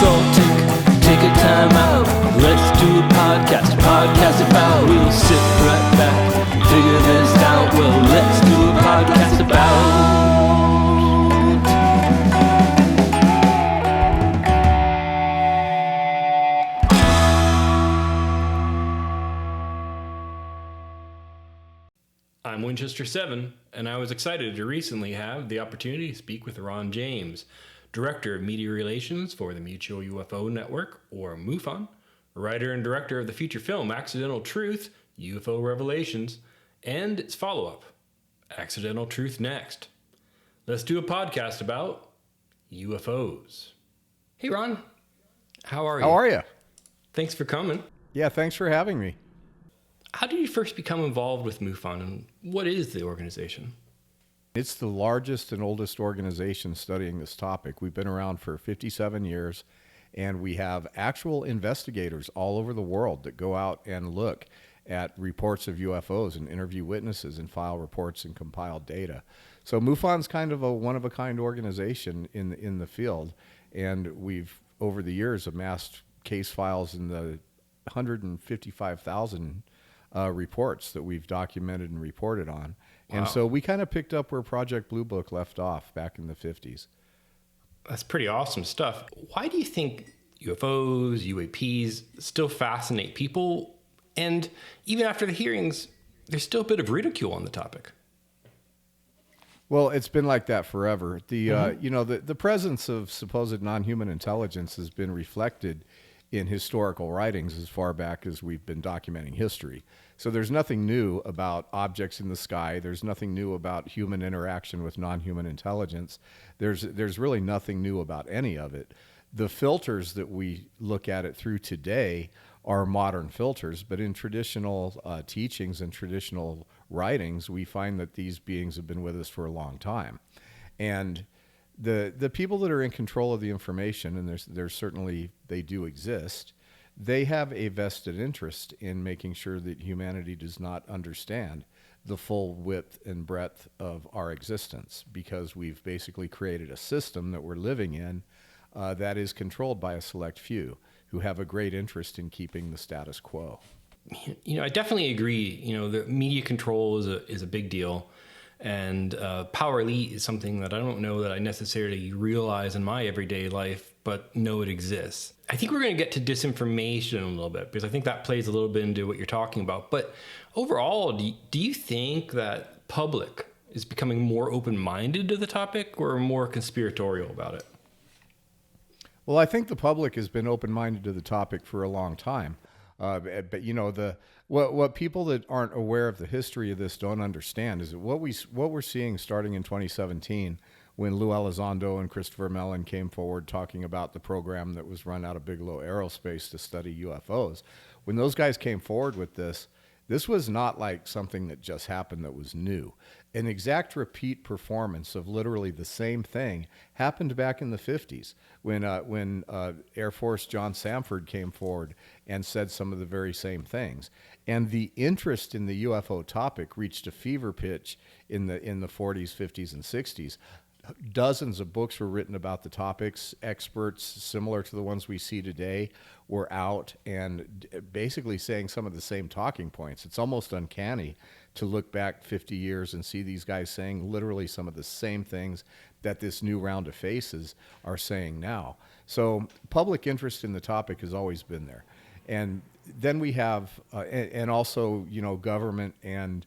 So take a time out. Let's do a podcast about. We'll sit right back, figure this out. Well, let's do a podcast about. I'm Winchester 7, and I was excited to recently have the opportunity to speak with Ron James, Director of Media Relations for the Mutual UFO Network, or MUFON, writer and director of the feature film Accidental Truth, UFO Revelations, and its follow-up, Accidental Truth Next. Let's do a podcast about UFOs. Hey, Ron. How are you? How are you? Thanks for coming. Yeah, thanks for having me. How did you first become involved with MUFON, and what is the organization? It's the largest and oldest organization studying this topic. We've been around for 57 years, and we have actual investigators all over the world that go out and look at reports of UFOs and interview witnesses and file reports and compile data. So MUFON's kind of a one-of-a-kind organization in the field, and we've, over the years, amassed case files in the 155,000 reports that we've documented and reported on. Wow. And so we kind of picked up where Project Blue Book left off back in the 50s. That's pretty awesome stuff. Why do you think UFOs, UAPs still fascinate people? And even after the hearings, there's still a bit of ridicule on the topic. Well, it's been like that forever. The presence of supposed non-human intelligence has been reflected in historical writings as far back as we've been documenting history. So there's nothing new about objects in the sky. There's nothing new about human interaction with non-human intelligence. There's really nothing new about any of it. The filters that we look at it through today are modern filters, but in traditional teachings and traditional writings, we find that these beings have been with us for a long time. And the people that are in control of the information, and there's certainly, they do exist, they have a vested interest in making sure that humanity does not understand the full width and breadth of our existence, because we've basically created a system that we're living in that is controlled by a select few who have a great interest in keeping the status quo. I definitely agree. The media control is a big deal. And power elite is something that I don't know that I necessarily realize in my everyday life, but know it exists. I think we're going to get to disinformation a little bit, because I think that plays a little bit into what you're talking about. But overall, do you think that public is becoming more open-minded to the topic or more conspiratorial about it? Well, I think the public has been open-minded to the topic for a long time. But what people that aren't aware of the history of this don't understand is that what we're seeing starting in 2017, when Lou Elizondo and Christopher Mellon came forward talking about the program that was run out of Bigelow Aerospace to study UFOs. When those guys came forward with this was not like something that just happened that was new. An exact repeat performance of literally the same thing happened back in the 50s when Air Force John Samford came forward and said some of the very same things. And the interest in the UFO topic reached a fever pitch in the 40s, 50s, and 60s. Dozens of books were written about the topics. Experts similar to the ones we see today were out and basically saying some of the same talking points. It's almost uncanny to look back 50 years and see these guys saying literally some of the same things that this new round of faces are saying now. So public interest in the topic has always been there. And then we have, and also, government and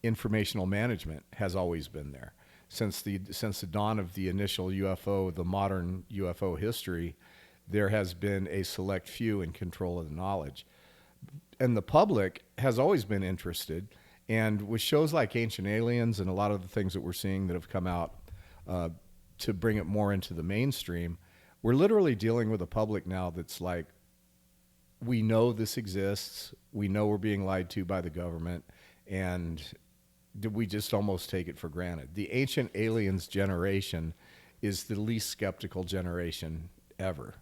informational management has always been there. Since the dawn of the initial UFO, the modern UFO history, there has been a select few in control of the knowledge. And the public has always been interested, and with shows like Ancient Aliens and a lot of the things that we're seeing that have come out to bring it more into the mainstream, we're literally dealing with a public now that's like, we know this exists, we know we're being lied to by the government, and we just almost take it for granted. The Ancient Aliens generation is the least skeptical generation ever.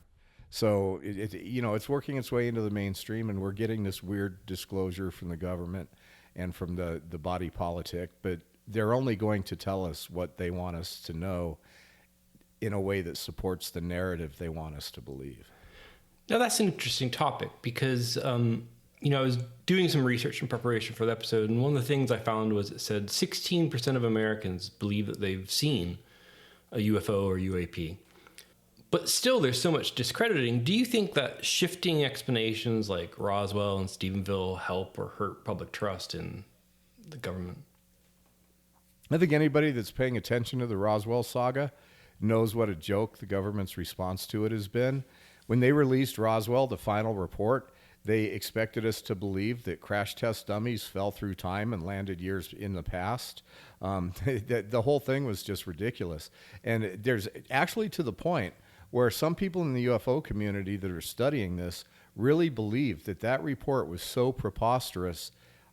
So it's working its way into the mainstream, and we're getting this weird disclosure from the government and from the body politic, but they're only going to tell us what they want us to know in a way that supports the narrative they want us to believe. Now, that's an interesting topic because, I was doing some research in preparation for the episode, and one of the things I found was it said 16% of Americans believe that they've seen a UFO or UAP. But still, there's so much discrediting. Do you think that shifting explanations like Roswell and Stephenville help or hurt public trust in the government? I think anybody that's paying attention to the Roswell saga knows what a joke the government's response to it has been. When they released Roswell, the final report, they expected us to believe that crash test dummies fell through time and landed years in the past. The whole thing was just ridiculous. And there's actually to the point where some people in the UFO community that are studying this really believe that that report was so preposterous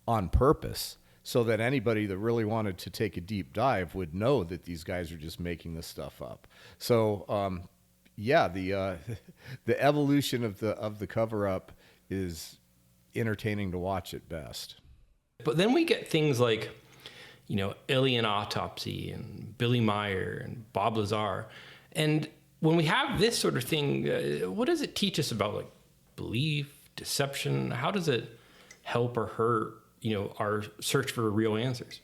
on purpose so that anybody that really wanted to take a deep dive would know that these guys are just making this stuff up. So, the evolution of the cover-up is entertaining to watch at best. But then we get things like, alien autopsy and Billy Meyer and Bob Lazar. And when we have this sort of thing, what does it teach us about like belief, deception? How does it help or hurt, our search for real answers?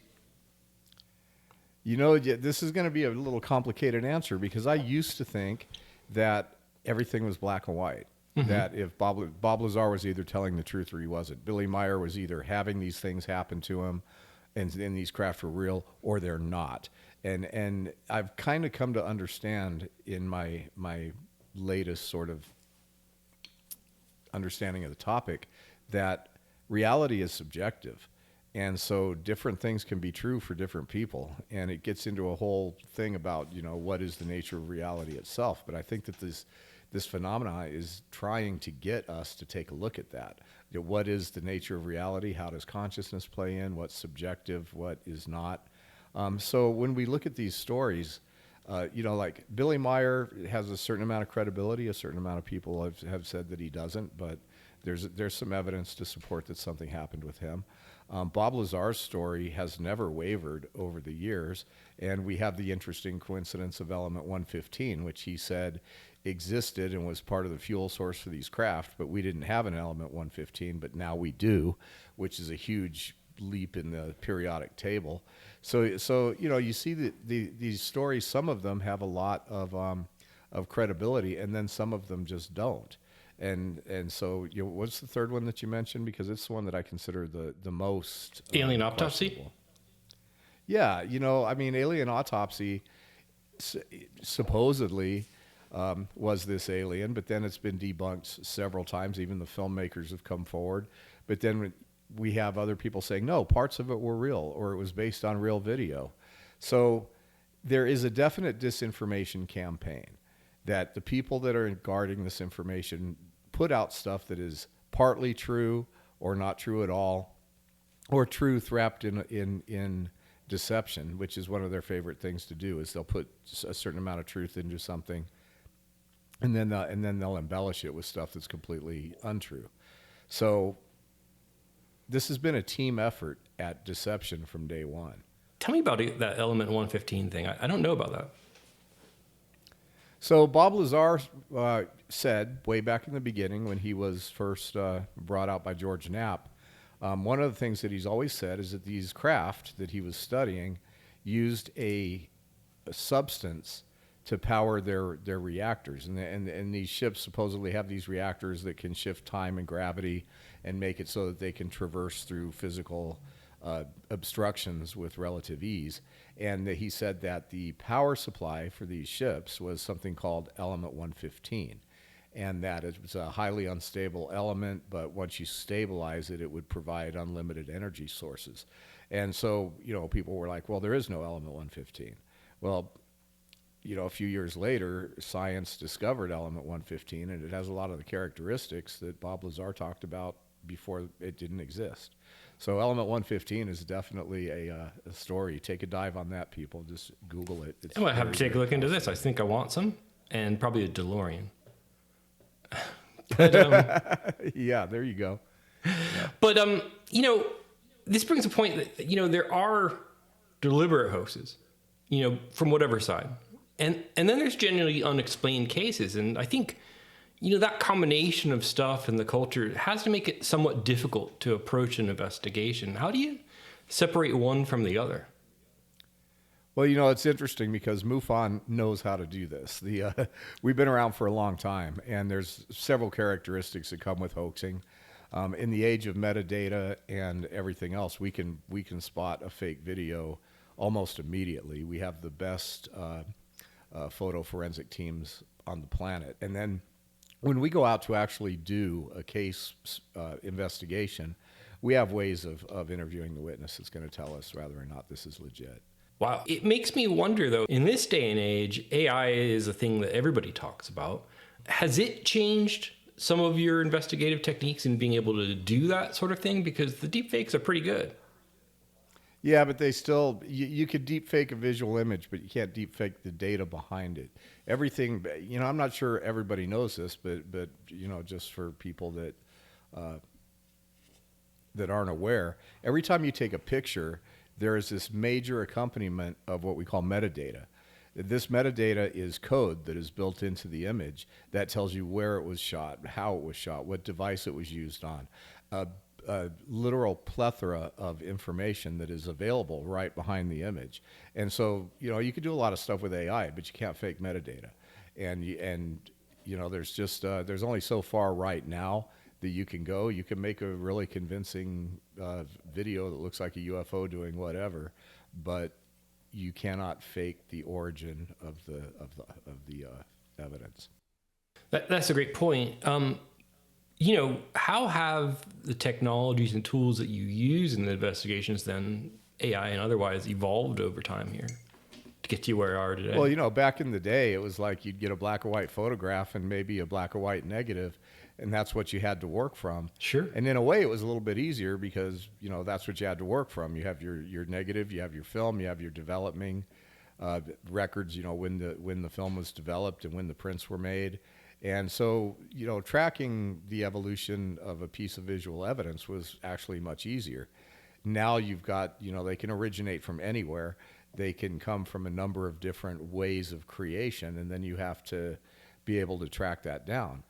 This is going to be a little complicated answer because I used to think that everything was black and white. Mm-hmm. That if Bob Lazar was either telling the truth or he wasn't. Billy Meyer was either having these things happen to him and these craft were real or they're not. And I've kind of come to understand in my latest sort of understanding of the topic that reality is subjective. And so different things can be true for different people. And it gets into a whole thing about, what is the nature of reality itself. But I think that this phenomena is trying to get us to take a look at that. What is the nature of reality? How does consciousness play in? What's subjective? What is not? So when we look at these stories, like Billy Meyer has a certain amount of credibility. A certain amount of people have said that he doesn't, but there's some evidence to support that something happened with him. Bob Lazar's story has never wavered over the years, and we have the interesting coincidence of element 115, which he said existed and was part of the fuel source for these craft, but we didn't have an element 115, but now we do, which is a huge leap in the periodic table. So you see that these stories, some of them have a lot of credibility, and then some of them just don't. And so what's the third one that you mentioned? Because it's the one that I consider the most alien autopsy. Yeah, alien autopsy supposedly was this alien, but then it's been debunked several times. Even the filmmakers have come forward, but then we have other people saying no, parts of it were real, or it was based on real video. So there is a definite disinformation campaign that the people that are guarding this information put out stuff that is partly true or not true at all, or truth wrapped in deception, which is one of their favorite things to do. Is they'll put a certain amount of truth into something, and then they'll embellish it with stuff that's completely untrue. So this has been a team effort at deception from day one. Tell me about that element 115 thing. I don't know about that. So Bob Lazar said way back in the beginning when he was first brought out by George Knapp, one of the things that he's always said is that these craft that he was studying used a substance to power their reactors. And these ships supposedly have these reactors that can shift time and gravity and make it so that they can traverse through physical obstructions with relative ease. And he said that the power supply for these ships was something called element 115, and that it was a highly unstable element, but once you stabilize it, it would provide unlimited energy sources. And so, people were like, well, there is no element 115. Well, a few years later, science discovered element 115, and it has a lot of the characteristics that Bob Lazar talked about before it didn't exist. So element 115 is definitely a story. Take a dive on that, people. Just Google it. I'm going to have to take a look into this. I think I want some, and probably a DeLorean. But, yeah, there you go. Yeah. But, this brings a point that, there are deliberate hoaxes, from whatever side. And then there's generally unexplained cases. And I think, that combination of stuff and the culture has to make it somewhat difficult to approach an investigation. How do you separate one from the other? Well, it's interesting because MUFON knows how to do this. We've been around for a long time, and there's several characteristics that come with hoaxing. In the age of metadata and everything else, we can spot a fake video almost immediately. We have the best photo forensic teams on the planet. And then when we go out to actually do a case investigation, we have ways of interviewing the witness that's going to tell us whether or not this is legit. Wow. It makes me wonder, though, in this day and age, AI is a thing that everybody talks about. Has it changed some of your investigative techniques in being able to do that sort of thing? Because the deepfakes are pretty good. Yeah, but they still, you could deep fake a visual image, but you can't deep fake the data behind it. Everything, I'm not sure everybody knows this, but just for people that aren't aware, every time you take a picture, there is this major accompaniment of what we call metadata. This metadata is code that is built into the image that tells you where it was shot, how it was shot, what device it was used on. A literal plethora of information that is available right behind the image. And so, you can do a lot of stuff with AI, but you can't fake metadata. And there's only so far right now that you can go. You can make a really convincing video that looks like a UFO doing whatever, but you cannot fake the origin of the evidence. That's a great point. How have the technologies and tools that you use in the investigations, then AI and otherwise, evolved over time here to get you where you are today? Well, back in the day, it was like you'd get a black and white photograph and maybe a black and white negative, and that's what you had to work from. Sure. And in a way, it was a little bit easier because, that's what you had to work from. You have your negative, you have your film, you have your developing records, when the film was developed and when the prints were made. And so, tracking the evolution of a piece of visual evidence was actually much easier. Now you've got, they can originate from anywhere. They can come from a number of different ways of creation, and then you have to be able to track that down.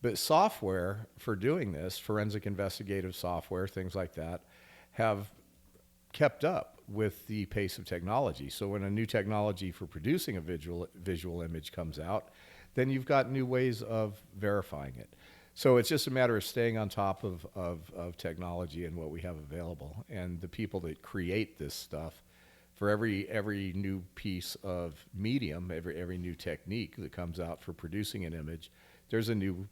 But software for doing this, forensic investigative software, things like that, have kept up with the pace of technology. So when a new technology for producing a visual image comes out, then you've got new ways of verifying it. So it's just a matter of staying on top of technology and what we have available. And the people that create this stuff, for every new piece of medium, every new technique that comes out for producing an image, there's a new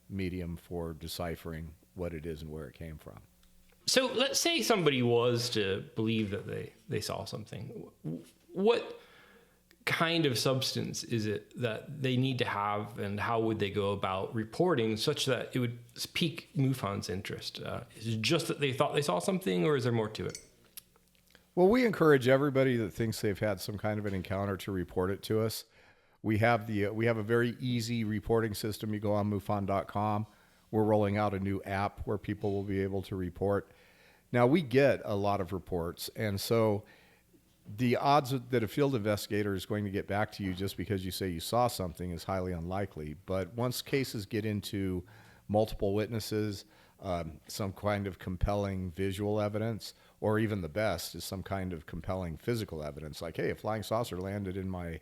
medium for deciphering what it is and where it came from. So let's say somebody was to believe that they saw something. What kind of substance is it that they need to have, and how would they go about reporting such that it would pique MUFON's interest? Is it just that they thought they saw something, or is there more to it? Well, we encourage everybody that thinks they've had some kind of an encounter to report it to us. We have a very easy reporting system. You go on MUFON.com. We're rolling out a new app where people will be able to report. Now, we get a lot of reports, and so the odds that a field investigator is going to get back to you just because you say you saw something is highly unlikely. But once cases get into multiple witnesses, some kind of compelling visual evidence, or even the best is some kind of compelling physical evidence, like, hey, a flying saucer landed in my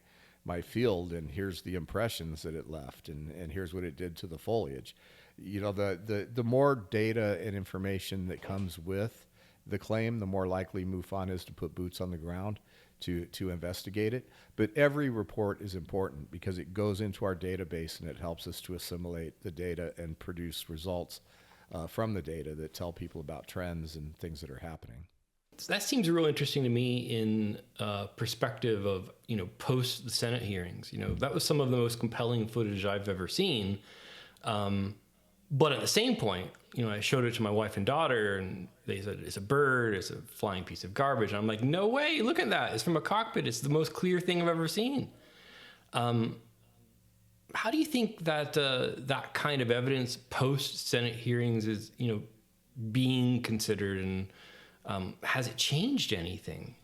field, and here's the impressions that it left, and here's what it did to the foliage. The more data and information that comes with the claim, the more likely MUFON is to put boots on the ground to investigate it. But every report is important because it goes into our database and it helps us to assimilate the data and produce results from the data that tell people about trends and things that are happening. That seems real interesting to me in perspective of, post the Senate hearings. That was some of the most compelling footage I've ever seen. But at the same point, I showed it to my wife and daughter, and they said, it's a bird, it's a flying piece of garbage. And I'm like, no way, look at that. It's from a cockpit. It's the most clear thing I've ever seen. How do you think that that kind of evidence post Senate hearings is, being considered, and has it changed anything?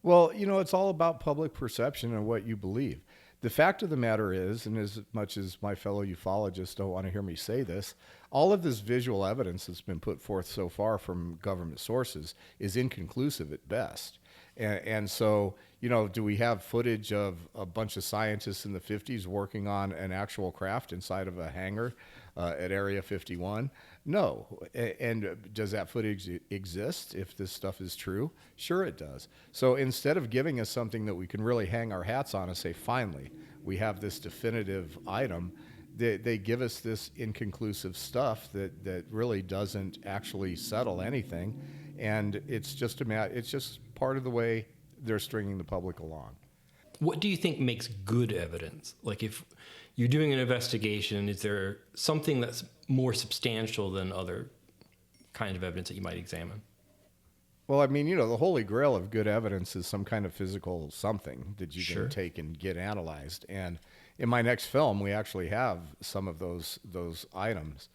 Well, it's all about public perception and what you believe. The fact of the matter is, and as much as my fellow ufologists don't want to hear me say this, all of this visual evidence that's been put forth so far from government sources is inconclusive at best. And so, do we have footage of a bunch of scientists in the 50s working on an actual craft inside of a hangar at Area 51? No. And does that footage exist if this stuff is true? Sure, it does. So instead of giving us something that we can really hang our hats on and say, finally, we have this definitive item, they give us this inconclusive stuff that really doesn't actually settle anything. And it's just part of the way they're stringing the public along. What do you think makes good evidence? Like, if you're doing an investigation, is there something that's more substantial than other kind of evidence that you might examine? Well, I mean, the holy grail of good evidence is some kind of physical something that you Sure. can take and get analyzed. And in my next film, we actually have some of those items.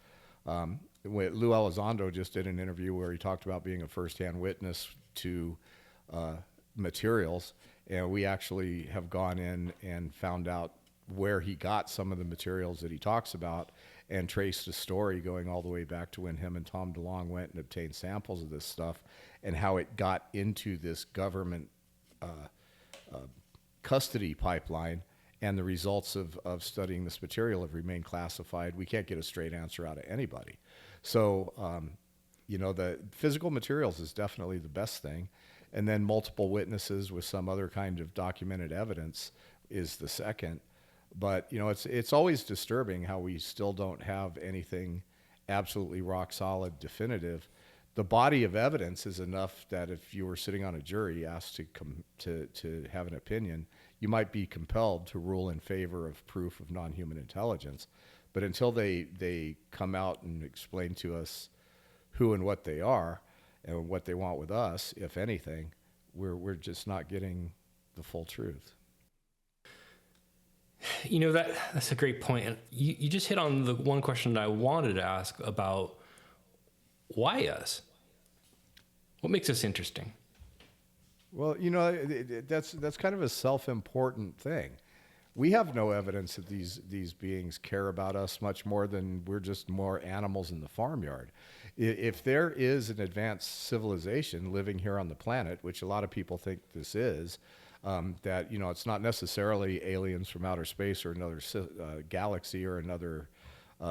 Lou Elizondo just did an interview where he talked about being a firsthand witness to materials, and we actually have gone in and found out where he got some of the materials that he talks about and traced a story going all the way back to when him and Tom DeLonge went and obtained samples of this stuff and how it got into this government custody pipeline. And the results of studying this material have remained classified. We can't get a straight answer out of anybody. So, the physical materials is definitely the best thing. And then multiple witnesses with some other kind of documented evidence is the second. But, it's always disturbing how we still don't have anything absolutely rock solid, definitive. The body of evidence is enough that if you were sitting on a jury asked to have an opinion, you might be compelled to rule in favor of proof of non-human intelligence. But until they come out and explain to us who and what they are and what they want with us, if anything, we're just not getting the full truth. That's a great point. And you just hit on the one question that I wanted to ask about why us? What makes us interesting? Well, that's kind of a self-important thing. We have no evidence that these beings care about us much more than we're just more animals in the farmyard. If there is an advanced civilization living here on the planet, which a lot of people think this is, that it's not necessarily aliens from outer space or another galaxy or another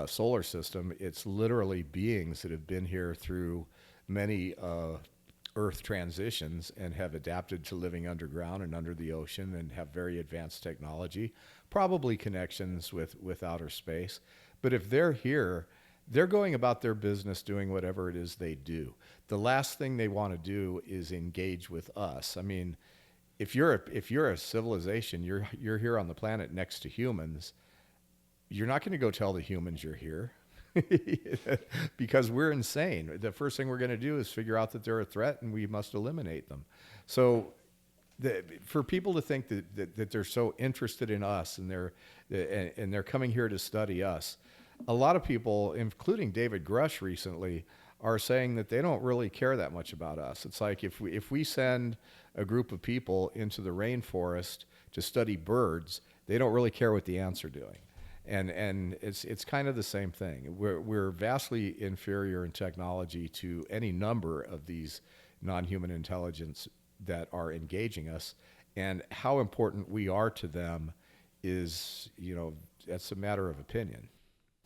solar system. It's literally beings that have been here through many Earth transitions and have adapted to living underground and under the ocean and have very advanced technology, probably connections with outer space. But if they're here, they're going about their business doing whatever it is they do. The last thing they want to do is engage with us. I mean, if you're a civilization, you're here on the planet next to humans, you're not going to go tell the humans you're here. Because we're insane. The first thing we're going to do is figure out that they're a threat and we must eliminate them. So for people to think that they're so interested in us and they're coming here to study us, a lot of people, including David Grush recently, are saying that they don't really care that much about us. It's like if we send a group of people into the rainforest to study birds, they don't really care what the ants are doing. And it's kind of the same thing. We're vastly inferior in technology to any number of these non-human intelligence that are engaging us, and how important we are to them is, that's a matter of opinion.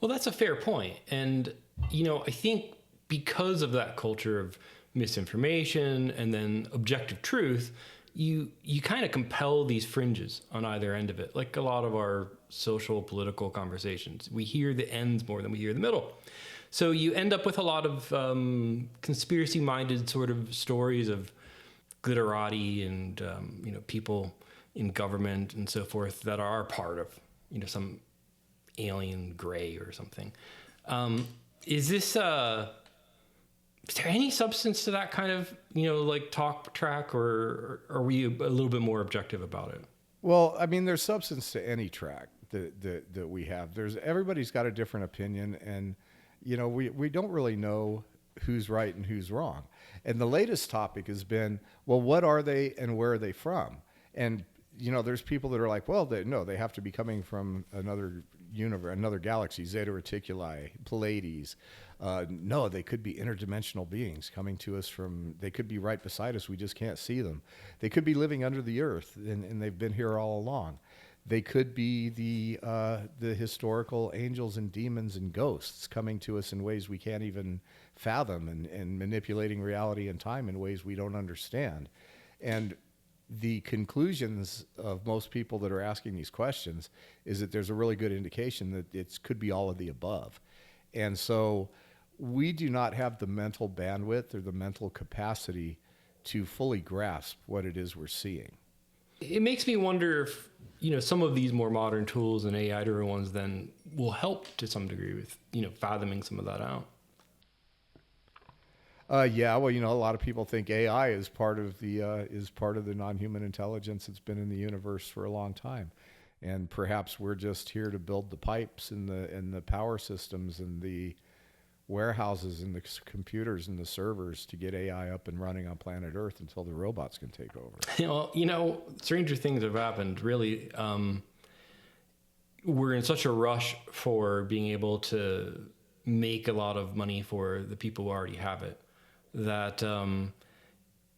Well, that's a fair point. And, I think because of that culture of misinformation and then objective truth, you kind of compel these fringes on either end of it. Like a lot of our social, political conversations, we hear the ends more than we hear the middle. So you end up with a lot of conspiracy-minded sort of stories of glitterati and people in government and so forth that are part of some alien gray or something. Is there any substance to that kind of, like talk track, or are we a little bit more objective about it? Well, I mean, there's substance to any track that we have. Everybody's got a different opinion, and we don't really know who's right and who's wrong. And the latest topic has been, well, what are they and where are they from? And there's people that are like, well, they have to be coming from another universe, another galaxy, Zeta Reticuli, Pleiades. No, they could be interdimensional beings coming to us they could be right beside us. We just can't see them. They could be living under the earth, and they've been here all along. They could be the historical angels and demons and ghosts coming to us in ways we can't even fathom, and manipulating reality and time in ways we don't understand. And the conclusions of most people that are asking these questions is that there's a really good indication that it could be all of the above. And so we do not have the mental bandwidth or the mental capacity to fully grasp what it is we're seeing. It makes me wonder if, some of these more modern tools and AI-driven ones then will help to some degree with, fathoming some of that out. Yeah, well, a lot of people think AI is part of the non-human intelligence that's been in the universe for a long time, and perhaps we're just here to build the pipes and the power systems and the warehouses and the computers and the servers to get AI up and running on planet Earth until the robots can take over. Stranger things have happened. Really, we're in such a rush for being able to make a lot of money for the people who already have it, that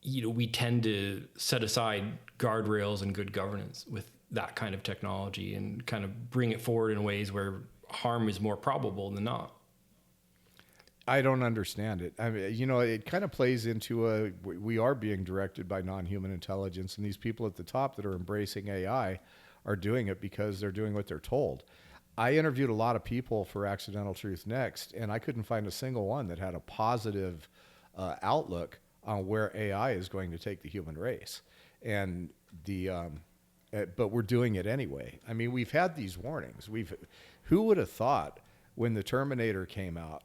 we tend to set aside guardrails and good governance with that kind of technology and kind of bring it forward in ways where harm is more probable than not. I don't understand it. I mean, it kind of plays into we are being directed by non-human intelligence, and these people at the top that are embracing AI are doing it because they're doing what they're told. I interviewed a lot of people for Accidental Truth Next, and I couldn't find a single one that had a positive outlook on where AI is going to take the human race. And but we're doing it anyway. I mean, we've had these warnings. Who would have thought when the Terminator came out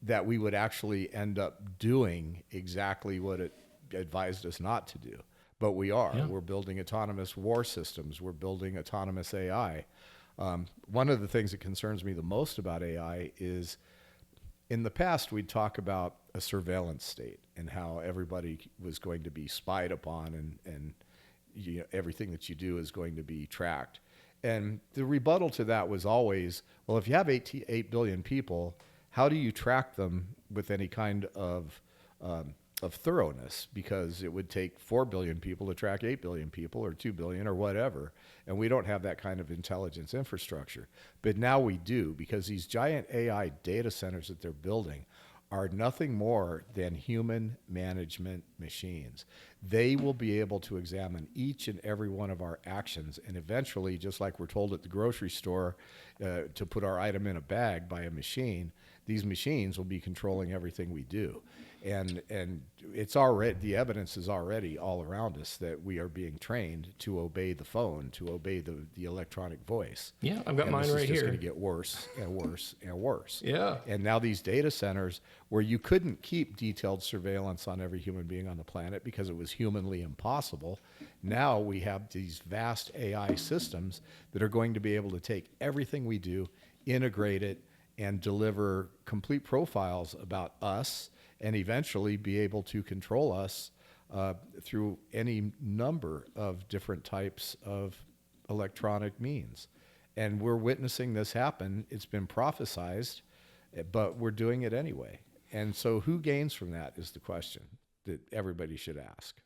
that we would actually end up doing exactly what it advised us not to do? But we are. Yeah. We're building autonomous war systems. We're building autonomous AI. One of the things that concerns me the most about AI is, in the past, we'd talk about a surveillance state and how everybody was going to be spied upon, and everything that you do is going to be tracked. And the rebuttal to that was always, well, if you have 8 billion people, how do you track them with any kind of thoroughness? Because it would take 4 billion people to track 8 billion people, or 2 billion, or whatever. And we don't have that kind of intelligence infrastructure. But now we do, because these giant AI data centers that they're building are nothing more than human management machines. They will be able to examine each and every one of our actions, and eventually, just like we're told at the grocery store to put our item in a bag by a machine, these machines will be controlling everything we do. And it's already, the evidence is already all around us that we are being trained to obey the phone, to obey the electronic voice. Yeah, I've got mine right here. This is just going to get worse and worse and worse. Yeah. And now these data centers, where you couldn't keep detailed surveillance on every human being on the planet because it was humanly impossible, now we have these vast AI systems that are going to be able to take everything we do, integrate it, and deliver complete profiles about us, and eventually be able to control us through any number of different types of electronic means. And we're witnessing this happen. It's been prophesized, but we're doing it anyway. And so who gains from that is the question that everybody should ask.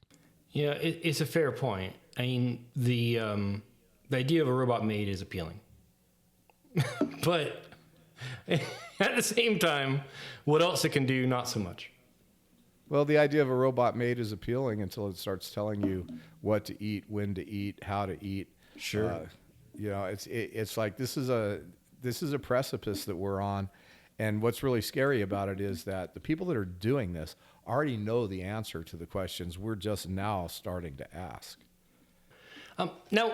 Yeah, it's a fair point. I mean, the idea of a robot maid is appealing. But at the same time, what else it can do, not so much. Well, the idea of a robot maid is appealing until it starts telling you what to eat, when to eat, how to eat. Sure. It's like this is a precipice that we're on, and what's really scary about it is that the people that are doing this already know the answer to the questions we're just now starting to ask. Now,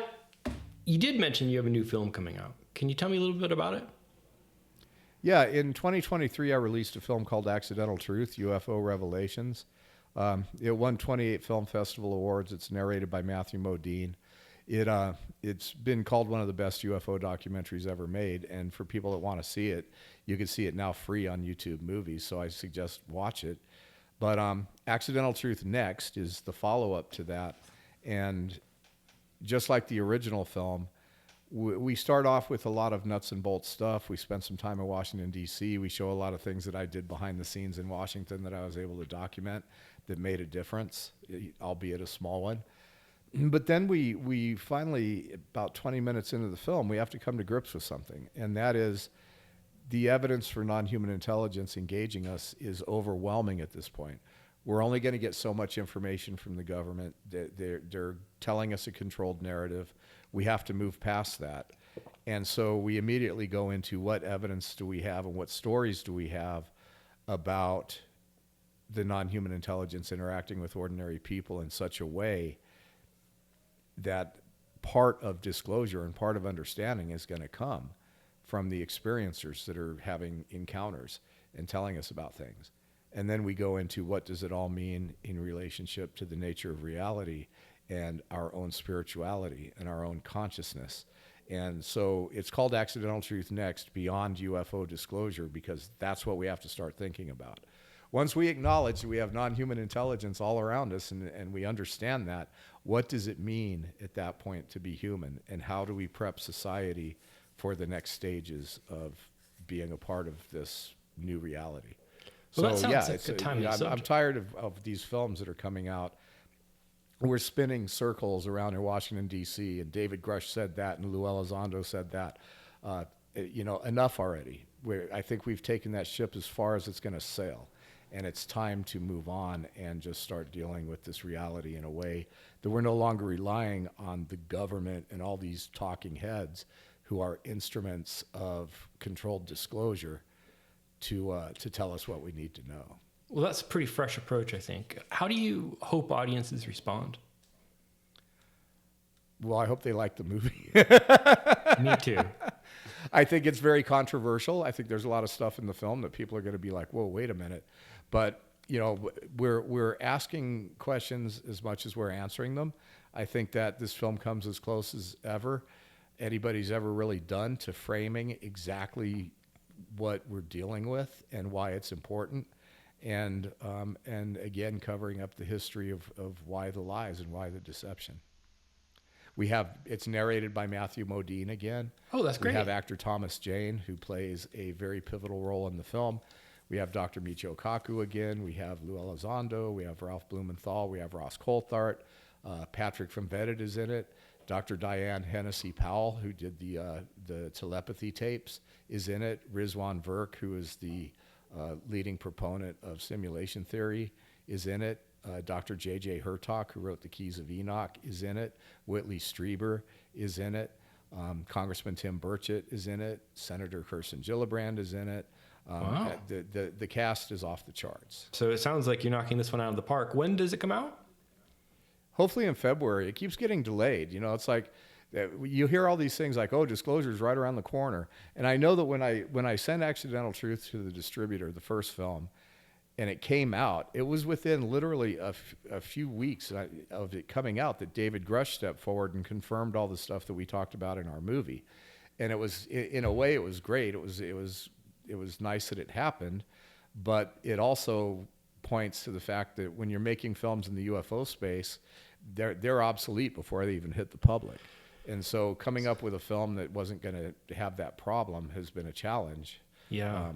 you did mention you have a new film coming out. Can you tell me a little bit about it? Yeah, in 2023, I released a film called Accidental Truth, UFO Revelations. It won 28 Film Festival Awards. It's narrated by Matthew Modine. It's been called one of the best UFO documentaries ever made, and for people that want to see it, you can see it now free on YouTube Movies. So I suggest watch it. But Accidental Truth Next is the follow-up to that, and just like the original film, we start off with a lot of nuts and bolts stuff. We spent some time in Washington, D.C. We show a lot of things that I did behind the scenes in Washington that I was able to document that made a difference, albeit a small one. But then we finally, about 20 minutes into the film, we have to come to grips with something, and that is the evidence for non-human intelligence engaging us is overwhelming at this point. We're only going to get so much information from the government. They're telling us a controlled narrative. We have to move past that. And so we immediately go into what evidence do we have and what stories do we have about the non-human intelligence interacting with ordinary people in such a way that part of disclosure and part of understanding is going to come from the experiencers that are having encounters and telling us about things. And then we go into what does it all mean in relationship to the nature of reality and our own spirituality and our own consciousness. And so it's called Accidental Truth Next, Beyond UFO Disclosure, because that's what we have to start thinking about. Once we acknowledge that we have non-human intelligence all around us and we understand that, what does it mean at that point to be human? And how do we prep society for the next stages of being a part of this new reality? Well, that so sounds yeah, like it's a timely I'm subject. tired of these films that are coming out. We're spinning circles around in Washington, D.C., and David Grush said that, and Lou Elizondo said that. Enough already. I think we've taken that ship as far as it's going to sail, and it's time to move on and just start dealing with this reality in a way that we're no longer relying on the government and all these talking heads who are instruments of controlled disclosure to tell us what we need to know. Well, that's a pretty fresh approach, I think. How do you hope audiences respond? Well, I hope they like the movie. Me too. I think it's very controversial. I think there's a lot of stuff in the film that people are going to be like, whoa, wait a minute. But, we're asking questions as much as we're answering them. I think that this film comes as close as ever anybody's ever really done to framing exactly what we're dealing with and why it's important. And again, covering up the history of why the lies and why the deception. It's narrated by Matthew Modine again. Oh, that's great. We have actor Thomas Jane, who plays a very pivotal role in the film. We have Dr. Michio Kaku again. We have Lou Elizondo. We have Ralph Blumenthal. We have Ross Coulthart. Patrick from Vetted is in it. Dr. Diane Hennessy Powell, who did the telepathy tapes, is in it. Rizwan Virk, who is the leading proponent of simulation theory, is in it. Dr. J.J. Hurtak, who wrote The Keys of Enoch, is in it. Whitley Strieber is in it. Congressman Tim Burchett is in it. Senator Kirsten Gillibrand is in it. Wow. The cast is off the charts. So it sounds like you're knocking this one out of the park. When does it come out? Hopefully in February. It keeps getting delayed. It's like you hear all these things like, oh, disclosure's right around the corner. And I know that when I sent Accidental Truth to the distributor, the first film, and it came out, it was within literally a few weeks of it coming out that David Grush stepped forward and confirmed all the stuff that we talked about in our movie. And it was, in a way, it was great. It was nice that it happened, but it also points to the fact that when you're making films in the UFO space, they're obsolete before they even hit the public. And so coming up with a film that wasn't going to have that problem has been a challenge. Yeah.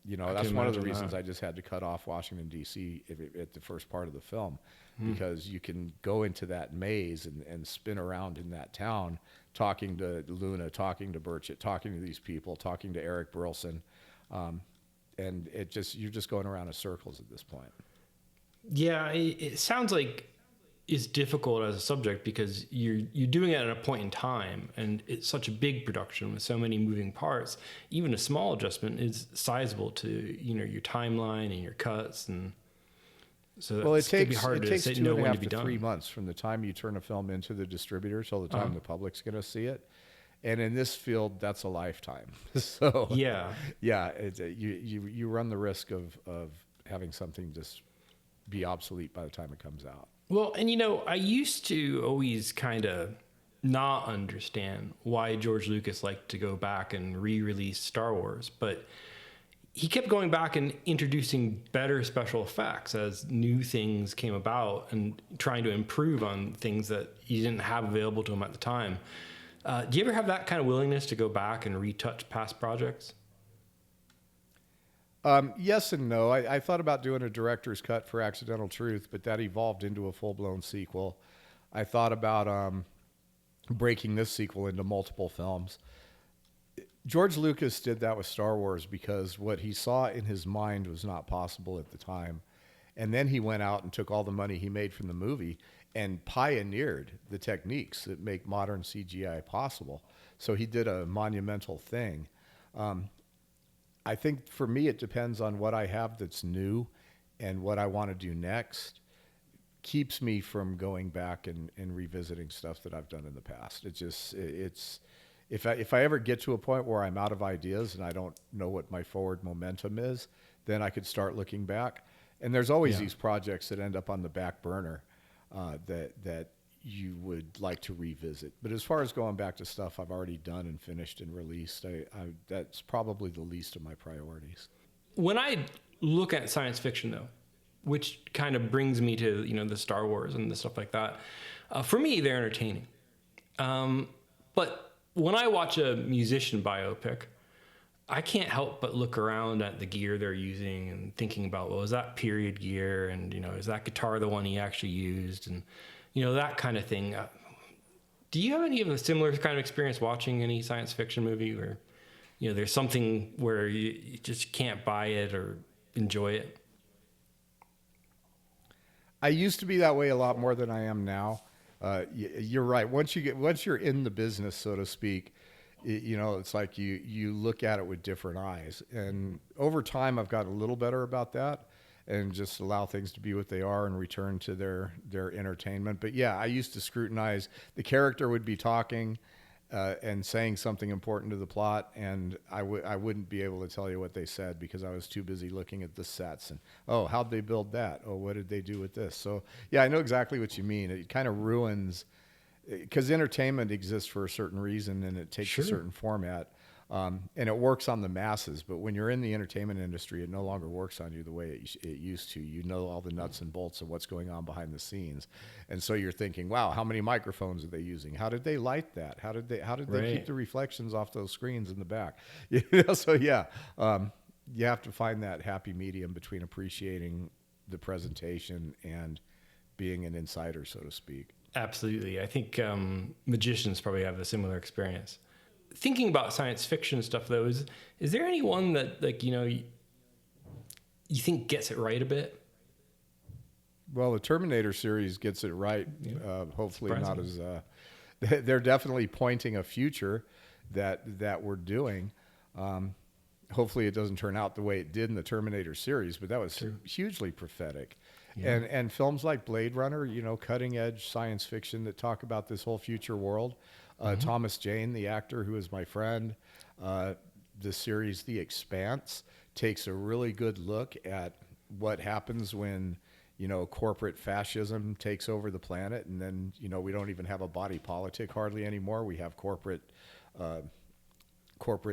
That's one of the reasons I just had to cut off Washington, D.C. at the first part of the film, because you can go into that maze and spin around in that town, talking to Luna, talking to Burchett, talking to these people, talking to Eric Burleson. And you're just going around in circles at this point. Yeah, it sounds like it's difficult as a subject because you're doing it at a point in time, and it's such a big production with so many moving parts. Even a small adjustment is sizable to your timeline and your cuts, and so it takes hard to say 2.5 to to 3 months from the time you turn a film into the distributor till the time the public's going to see it. And in this field, that's a lifetime. So yeah, you run the risk of having something just be obsolete by the time it comes out. Well, and I used to always kind of not understand why George Lucas liked to go back and re-release Star Wars, but he kept going back and introducing better special effects as new things came about and trying to improve on things that he didn't have available to him at the time. Do you ever have that kind of willingness to go back and retouch past projects? Yes and no. I thought about doing a director's cut for Accidental Truth, but that evolved into a full-blown sequel. I thought about breaking this sequel into multiple films. George Lucas did that with Star Wars because what he saw in his mind was not possible at the time. And then he went out and took all the money he made from the movie and pioneered the techniques that make modern CGI possible. So he did a monumental thing. I think for me, it depends on what I have that's new and what I want to do next. Keeps me from going back and revisiting stuff that I've done in the past. If I ever get to a point where I'm out of ideas and I don't know what my forward momentum is, then I could start looking back. And there's always these projects that end up on the back burner that you would like to revisit. But as far as going back to stuff I've already done and finished and released, that's probably the least of my priorities. When I look at science fiction, though, which kind of brings me to, the Star Wars and the stuff like that, for me, they're entertaining. But when I watch a musician biopic, I can't help but look around at the gear they're using and thinking about, well, is that period gear? And, is that guitar the one he actually used? And, that kind of thing. Do you have any of a similar kind of experience watching any science fiction movie where, there's something where you just can't buy it or enjoy it? I used to be that way a lot more than I am now. You're right. Once you're in the business, so to speak, it's like you look at it with different eyes. And over time, I've gotten a little better about that and just allow things to be what they are and return to their entertainment. But yeah, I used to scrutinize. The character would be talking and saying something important to the plot, and I wouldn't be able to tell you what they said because I was too busy looking at the sets and, oh, how'd they build that? Oh, what did they do with this? So yeah, I know exactly what you mean. It kind of ruins, because entertainment exists for a certain reason and it takes a certain format. And it works on the masses, but when you're in the entertainment industry, it no longer works on you the way it used to. You know all the nuts and bolts of what's going on behind the scenes, and so you're thinking, "Wow, how many microphones are they using? How did they light that? How did they keep the reflections off those screens in the back?" So yeah, you have to find that happy medium between appreciating the presentation and being an insider, so to speak. Absolutely, I think magicians probably have a similar experience. Thinking about science fiction stuff, though, is there anyone that, you think gets it right a bit? Well, the Terminator series gets it right. Hopefully not as... they're definitely pointing a future that we're doing. Hopefully it doesn't turn out the way it did in the Terminator series, but that was hugely prophetic. Yeah. And films like Blade Runner, cutting edge science fiction that talk about this whole future world. Thomas Jane, the actor who is my friend, the series The Expanse takes a really good look at what happens when, corporate fascism takes over the planet, and then, we don't even have a body politic hardly anymore. We have corporate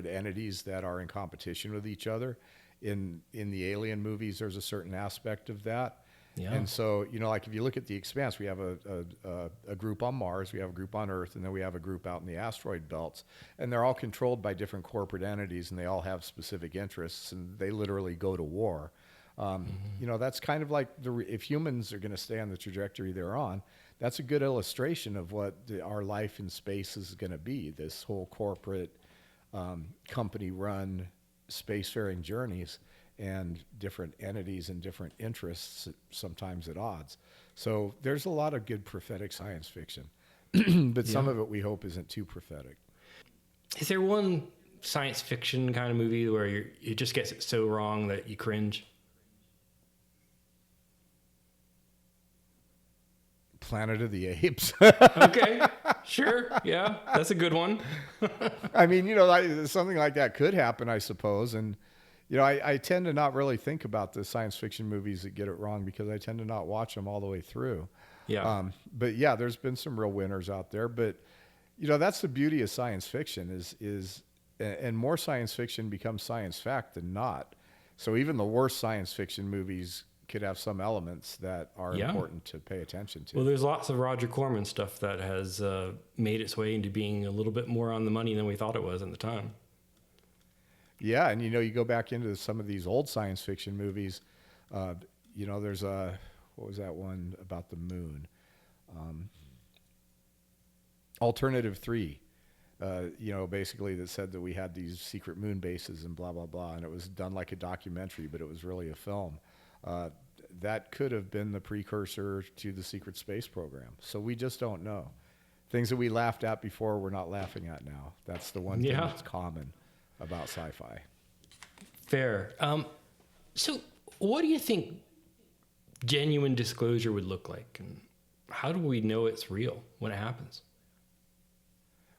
entities that are in competition with each other. In the Alien movies, there's a certain aspect of that. Yeah. And so, like if you look at The Expanse, we have a group on Mars, we have a group on Earth, and then we have a group out in the asteroid belts. And they're all controlled by different corporate entities, and they all have specific interests, and they literally go to war. That's kind of like if humans are going to stay on the trajectory they're on, that's a good illustration of what our life in space is going to be, this whole corporate company-run spacefaring journeys and different entities and different interests, sometimes at odds. So there's a lot of good prophetic science fiction, but some of it we hope isn't too prophetic. Is there one science fiction kind of movie where it just gets it so wrong that you cringe? Planet of the Apes. Okay, sure, yeah, that's a good one. I mean, something like that could happen, I suppose, and I tend to not really think about the science fiction movies that get it wrong because I tend to not watch them all the way through. Yeah. But yeah, there's been some real winners out there. But That's the beauty of science fiction and more science fiction becomes science fact than not. So even the worst science fiction movies could have some elements that are important to pay attention to. Well, there's lots of Roger Corman stuff that has made its way into being a little bit more on the money than we thought it was at the time. Yeah, and you go back into some of these old science fiction movies. There's what was that one about the moon? Alternative 3. Basically that said that we had these secret moon bases and blah, blah, blah. And it was done like a documentary, but it was really a film. That could have been the precursor to the secret space program. So we just don't know. Things that we laughed at before, we're not laughing at now. That's the one thing that's common about sci-fi. Fair. So what do you think genuine disclosure would look like? And how do we know it's real when it happens?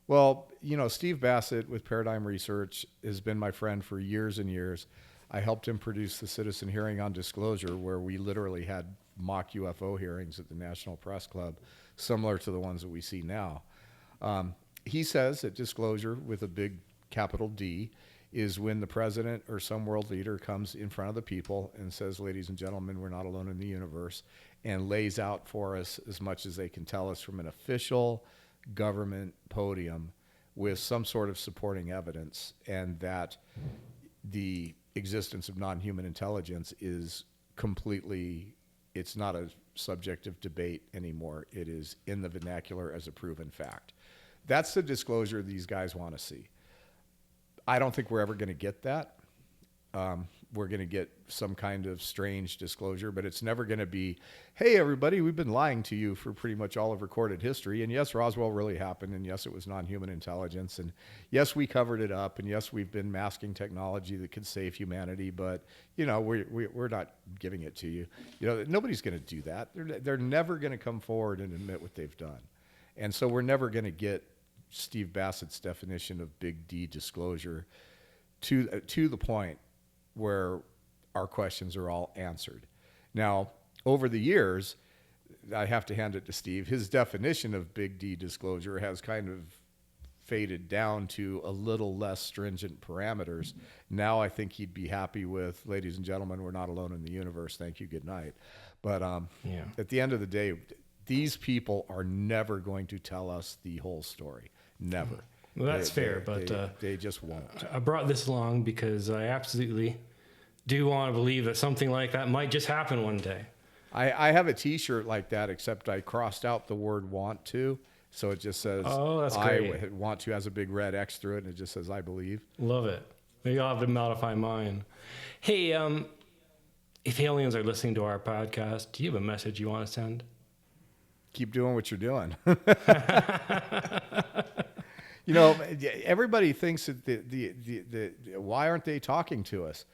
Well, Steve Bassett with Paradigm Research has been my friend for years and years. I helped him produce the Citizen Hearing on Disclosure, where we literally had mock UFO hearings at the National Press Club, similar to the ones that we see now. He says that disclosure with a big capital D is when the president or some world leader comes in front of the people and says, ladies and gentlemen, we're not alone in the universe, and lays out for us as much as they can tell us from an official government podium with some sort of supporting evidence, and that the existence of non-human intelligence is completely, it's not a subject of debate anymore. It is in the vernacular as a proven fact. That's the disclosure these guys want to see. I don't think we're ever going to get that. We're going to get some kind of strange disclosure, but it's never going to be, hey, everybody, we've been lying to you for pretty much all of recorded history. And yes, Roswell really happened. And yes, it was non-human intelligence. And yes, we covered it up. And yes, we've been masking technology that could save humanity. But, we're not giving it to you. Nobody's going to do that. They're never going to come forward and admit what they've done. And so we're never going to get Steve Bassett's definition of big D disclosure to the point where our questions are all answered. Now, over the years, I have to hand it to Steve, his definition of big D disclosure has kind of faded down to a little less stringent parameters. Now I think he'd be happy with, ladies and gentlemen, we're not alone in the universe. Thank you. Good night. But at the end of the day, these people are never going to tell us the whole story. Never. Well, that's fair, but they just won't. I brought this along because I absolutely do want to believe that something like that might just happen one day. I have a T-shirt like that, except I crossed out the word "want to," so it just says "Oh, that's great." I want to has a big red X through it, and it just says "I believe." Love it. Maybe I'll have to modify mine. Hey, if aliens are listening to our podcast, do you have a message you want to send? Keep doing what you're doing. Everybody thinks that why aren't they talking to us?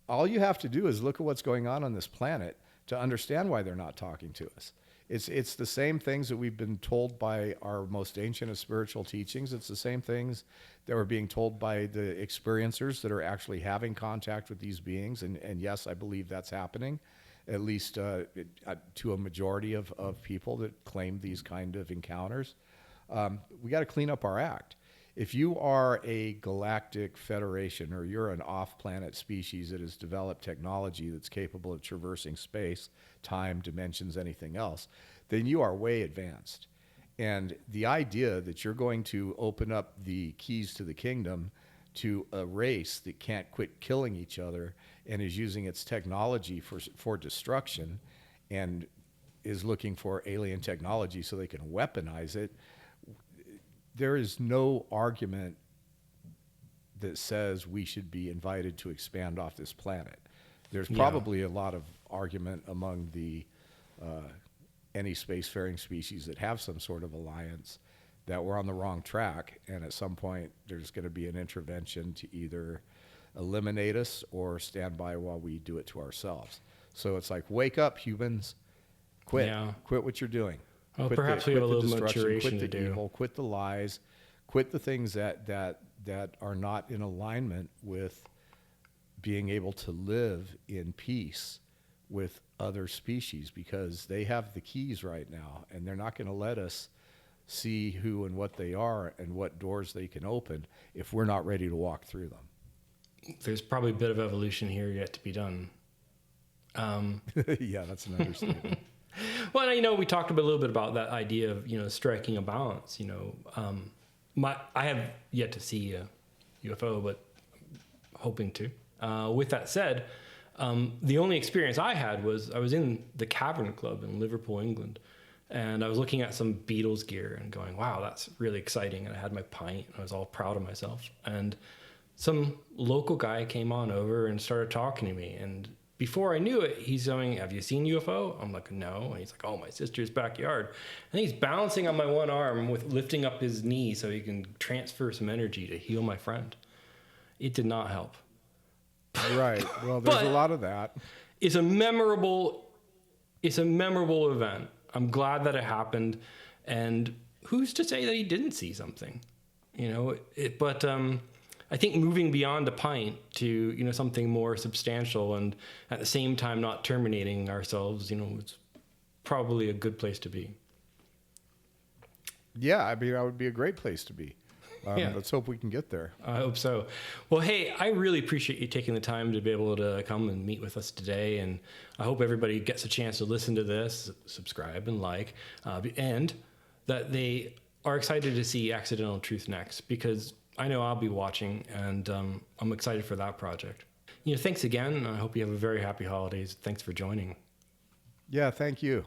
All you have to do is look at what's going on this planet to understand why they're not talking to us. It's the same things that we've been told by our most ancient of spiritual teachings. It's the same things that we're being told by the experiencers that are actually having contact with these beings. And yes, I believe that's happening, at least to a majority of people that claim these kind of encounters. We got to clean up our act. If you are a galactic federation or you're an off-planet species that has developed technology that's capable of traversing space, time, dimensions, anything else, then you are way advanced. And the idea that you're going to open up the keys to the kingdom to a race that can't quit killing each other and is using its technology for destruction and is looking for alien technology so they can weaponize it, there is no argument that says we should be invited to expand off this planet. There's probably a lot of argument among the any spacefaring species that have some sort of alliance that we're on the wrong track, and at some point there's going to be an intervention to either eliminate us or stand by while we do it to ourselves. So it's like, wake up, humans, quit what you're doing. Well, perhaps we have a little maturation to do. Quit the evil, quit the lies, quit the things that are not in alignment with being able to live in peace with other species, because they have the keys right now, and they're not going to let us see who and what they are and what doors they can open if we're not ready to walk through them. There's probably a bit of evolution here yet to be done. Yeah, that's an understatement. Well, we talked a little bit about that idea of, striking a balance. I have yet to see a UFO, but hoping to. With that said, the only experience I had was I was in the Cavern Club in Liverpool, England, and I was looking at some Beatles gear and going, wow, that's really exciting. And I had my pint and I was all proud of myself. And some local guy came on over and started talking to me. And before I knew it, he's going, have you seen UFO? I'm like, no. And he's like, oh, my sister's backyard. And he's bouncing on my one arm with lifting up his knee so he can transfer some energy to heal my friend. It did not help. Right. Well, there's a lot of that. It's a memorable event. I'm glad that it happened. And who's to say that he didn't see something? But I think moving beyond a pint to, something more substantial and at the same time not terminating ourselves, it's probably a good place to be. Yeah, I mean, that would be a great place to be. Yeah. Let's hope we can get there. I hope so. Well, hey, I really appreciate you taking the time to be able to come and meet with us today. And I hope everybody gets a chance to listen to this, subscribe and like, and that they are excited to see Accidental Truth next, because I know I'll be watching, and I'm excited for that project. Thanks again. I hope you have a very happy holidays. Thanks for joining. Yeah, thank you.